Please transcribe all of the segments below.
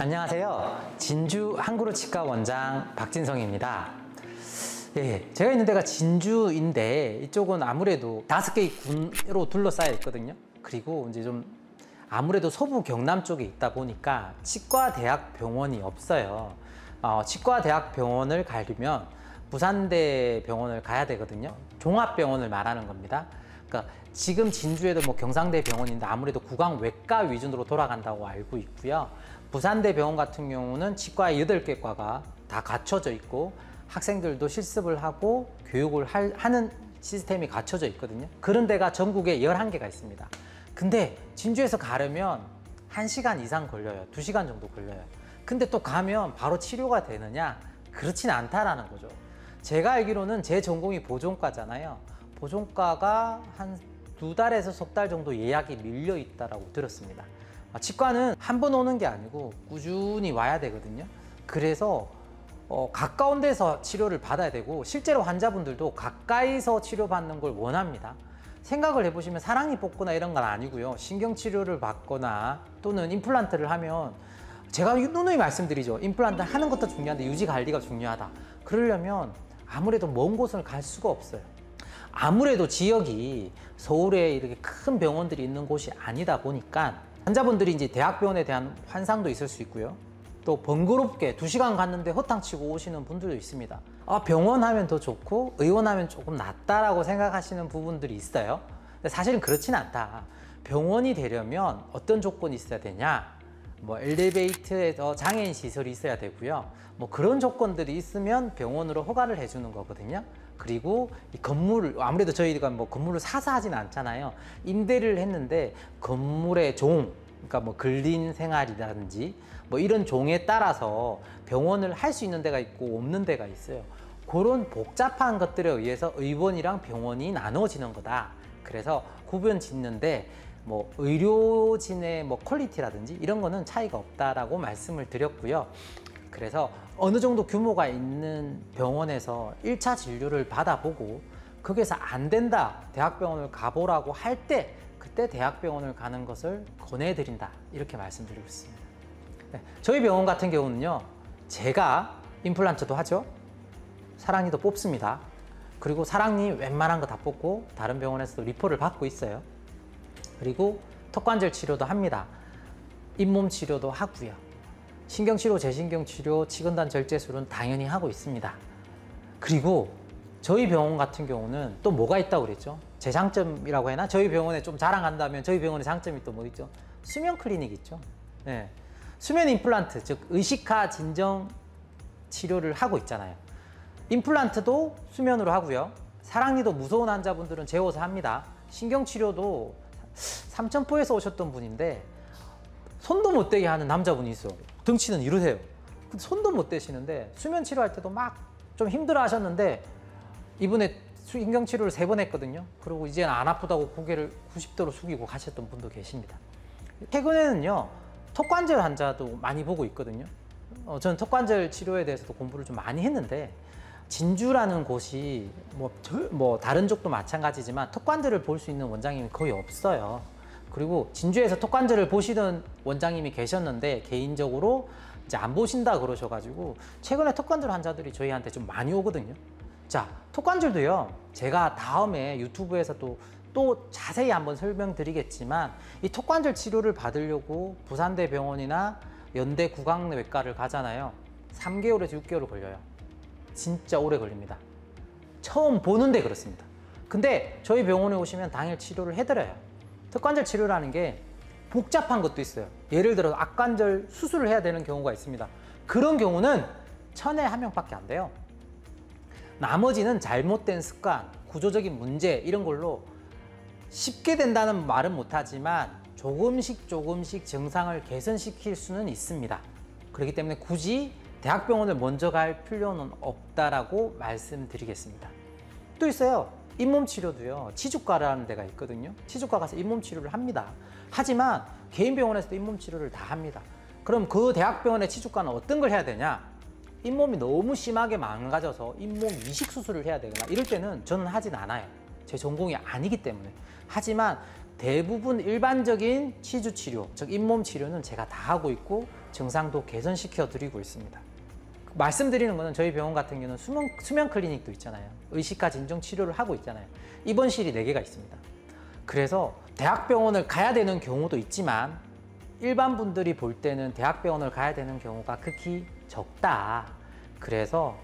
안녕하세요. 진주 한그루 치과 원장 박진성입니다. 예, 제가 있는 데가 진주인데 이쪽은 아무래도 5개의 군으로 둘러싸여 있거든요. 그리고 이제 좀 아무래도 서부 경남 쪽에 있다 보니까 치과대학병원이 없어요. 치과대학병원을 가려면 부산대 병원을 가야 되거든요. 종합병원을 말하는 겁니다. 그러니까 지금 진주에도 뭐 경상대 병원인데 아무래도 구강외과 위주로 돌아간다고 알고 있고요. 부산대 병원 같은 경우는 치과 8개 과가 다 갖춰져 있고 학생들도 실습을 하고 교육을 하는 시스템이 갖춰져 있거든요. 그런 데가 전국에 11개가 있습니다. 근데 진주에서 가려면 1시간 이상 걸려요. 2시간 정도 걸려요. 근데 또 가면 바로 치료가 되느냐? 그렇진 않다라는 거죠. 제가 알기로는 제 전공이 보존과잖아요. 보존과가 한 2달에서 석 달 정도 예약이 밀려 있다고 들었습니다. 치과는 한 번 오는 게 아니고 꾸준히 와야 되거든요. 그래서 가까운 데서 치료를 받아야 되고 실제로 환자분들도 가까이서 치료받는 걸 원합니다. 생각을 해보시면 사랑니 뽑거나 이런 건 아니고요. 신경치료를 받거나 또는 임플란트를 하면 제가 누누이 말씀드리죠. 임플란트 하는 것도 중요한데 유지 관리가 중요하다. 그러려면 아무래도 먼 곳을 갈 수가 없어요. 아무래도 지역이 서울에 이렇게 큰 병원들이 있는 곳이 아니다 보니까 환자분들이 이제 대학병원에 대한 환상도 있을 수 있고요. 또 번거롭게 2시간 갔는데 허탕치고 오시는 분들도 있습니다. 병원 하면 더 좋고 의원 하면 조금 낫다라고 생각하시는 부분들이 있어요. 근데 사실은 그렇진 않다. 병원이 되려면 어떤 조건이 있어야 되냐? 뭐 엘리베이터에서 장애인 시설이 있어야 되고요. 뭐 그런 조건들이 있으면 병원으로 허가를 해주는 거거든요. 그리고 이 건물, 아무래도 저희가 뭐 건물을 사서 하진 않잖아요. 임대를 했는데 건물의 종, 그러니까 뭐 근린 생활이라든지 뭐 이런 종에 따라서 병원을 할 수 있는 데가 있고 없는 데가 있어요. 그런 복잡한 것들에 의해서 의원이랑 병원이 나눠지는 거다. 그래서 구분 짓는데 뭐 의료진의 뭐 퀄리티라든지 이런 거는 차이가 없다라고 말씀을 드렸고요. 그래서 어느 정도 규모가 있는 병원에서 1차 진료를 받아보고 거기에서 안 된다, 대학병원을 가보라고 할 때 그때 대학병원을 가는 것을 권해드린다, 이렇게 말씀드리고 있습니다. 네, 저희 병원 같은 경우는요, 제가 임플란트도 하죠, 사랑니도 뽑습니다. 그리고 사랑니 웬만한 거 다 뽑고 다른 병원에서도 리퍼를 받고 있어요. 그리고 턱관절 치료도 합니다. 잇몸 치료도 하고요. 신경치료, 재신경치료, 치근단 절제술은 당연히 하고 있습니다. 그리고 저희 병원 같은 경우는 또 뭐가 있다고 그랬죠? 제 장점이라고 해나? 저희 병원에 좀 자랑한다면 저희 병원의 장점이 또 뭐 있죠? 수면 클리닉 있죠? 네. 수면 임플란트, 즉 의식화 진정 치료를 하고 있잖아요. 임플란트도 수면으로 하고요. 사랑니도 무서운 환자분들은 재워서 합니다. 신경치료도 삼천포에서 오셨던 분인데 손도 못 대게 하는 남자분이 있어. 덩치는 이러세요. 손도 못 대시는데 수면 치료할 때도 막 좀 힘들어 하셨는데 이번에 신경치료를 3번 했거든요. 그리고 이제는 안 아프다고 고개를 90도로 숙이고 가셨던 분도 계십니다. 최근에는요, 턱관절 환자도 많이 보고 있거든요. 저는 턱관절 치료에 대해서도 공부를 좀 많이 했는데 진주라는 곳이 뭐 다른 쪽도 마찬가지지만 턱관절을 볼 수 있는 원장님이 거의 없어요. 그리고 진주에서 턱관절을 보시던 원장님이 계셨는데 개인적으로 이제 안 보신다 그러셔가지고 최근에 턱관절 환자들이 저희한테 좀 많이 오거든요. 자, 턱관절도요, 제가 다음에 유튜브에서 또 자세히 한번 설명드리겠지만 이 턱관절 치료를 받으려고 부산대 병원이나 연대 구강외과를 가잖아요. 3개월에서 6개월 걸려요. 진짜 오래 걸립니다. 처음 보는데 그렇습니다. 근데 저희 병원에 오시면 당일 치료를 해드려요. 턱관절 치료라는 게 복잡한 것도 있어요. 예를 들어 악관절 수술을 해야 되는 경우가 있습니다. 그런 경우는 1000에 1명밖에 안 돼요. 나머지는 잘못된 습관, 구조적인 문제 이런 걸로 쉽게 된다는 말은 못하지만 조금씩 증상을 개선시킬 수는 있습니다. 그렇기 때문에 굳이 대학병원을 먼저 갈 필요는 없다라고 말씀드리겠습니다. 또 있어요. 잇몸 치료도요, 치주과라는 데가 있거든요. 치주과 가서 잇몸 치료를 합니다. 하지만 개인 병원에서도 잇몸 치료를 다 합니다. 그럼 그 대학병원의 치주과는 어떤 걸 해야 되냐? 잇몸이 너무 심하게 망가져서 잇몸 이식 수술을 해야 되거나 이럴 때는 저는 하진 않아요. 제 전공이 아니기 때문에. 하지만 대부분 일반적인 치주 치료, 즉 잇몸 치료는 제가 다 하고 있고 증상도 개선시켜 드리고 있습니다. 말씀드리는 거는 저희 병원 같은 경우는 수면 클리닉도 있잖아요. 의식과 진정 치료를 하고 있잖아요. 입원실이 4개가 있습니다. 그래서 대학병원을 가야 되는 경우도 있지만 일반 분들이 볼 때는 대학병원을 가야 되는 경우가 극히 적다. 그래서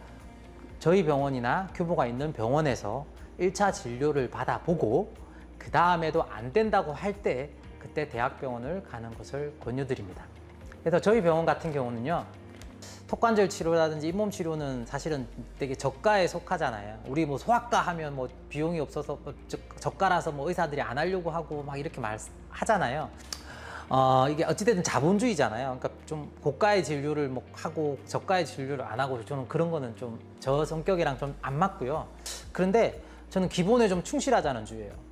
저희 병원이나 규모가 있는 병원에서 1차 진료를 받아보고 그 다음에도 안 된다고 할 때 그때 대학병원을 가는 것을 권유드립니다. 그래서 저희 병원 같은 경우는요, 턱관절 치료라든지 잇몸 치료는 사실은 되게 저가에 속하잖아요. 우리 뭐 소아과 하면 뭐 비용이 없어서 뭐 저가라서 뭐 의사들이 안 하려고 하고 막 이렇게 말하잖아요. 이게 어찌됐든 자본주의잖아요. 그러니까 좀 고가의 진료를 뭐 하고 저가의 진료를 안 하고, 저는 그런 거는 좀 저 성격이랑 좀 안 맞고요. 그런데 저는 기본에 좀 충실하자는 주의예요.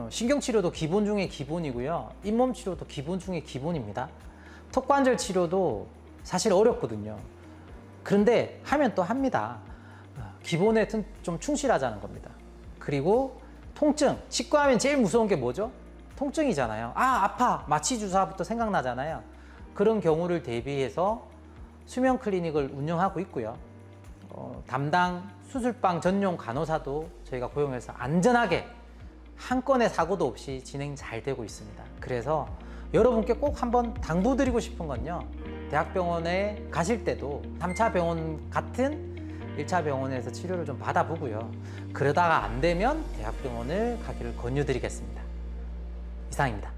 신경치료도 기본 중에 기본이고요. 잇몸 치료도 기본 중에 기본입니다. 턱관절 치료도 사실 어렵거든요. 그런데 하면 또 합니다. 기본에 좀 충실하자는 겁니다. 그리고 통증, 치과하면 제일 무서운 게 뭐죠? 통증이잖아요. 아, 아파, 마취 주사부터 생각나잖아요. 그런 경우를 대비해서 수면 클리닉을 운영하고 있고요. 담당 수술방 전용 간호사도 저희가 고용해서 안전하게 한 건의 사고도 없이 진행 잘 되고 있습니다. 그래서 여러분께 꼭 한번 당부드리고 싶은 건요, 대학병원에 가실 때도 3차 병원 같은 1차 병원에서 치료를 좀 받아보고요. 그러다가 안 되면 대학병원을 가기를 권유드리겠습니다. 이상입니다.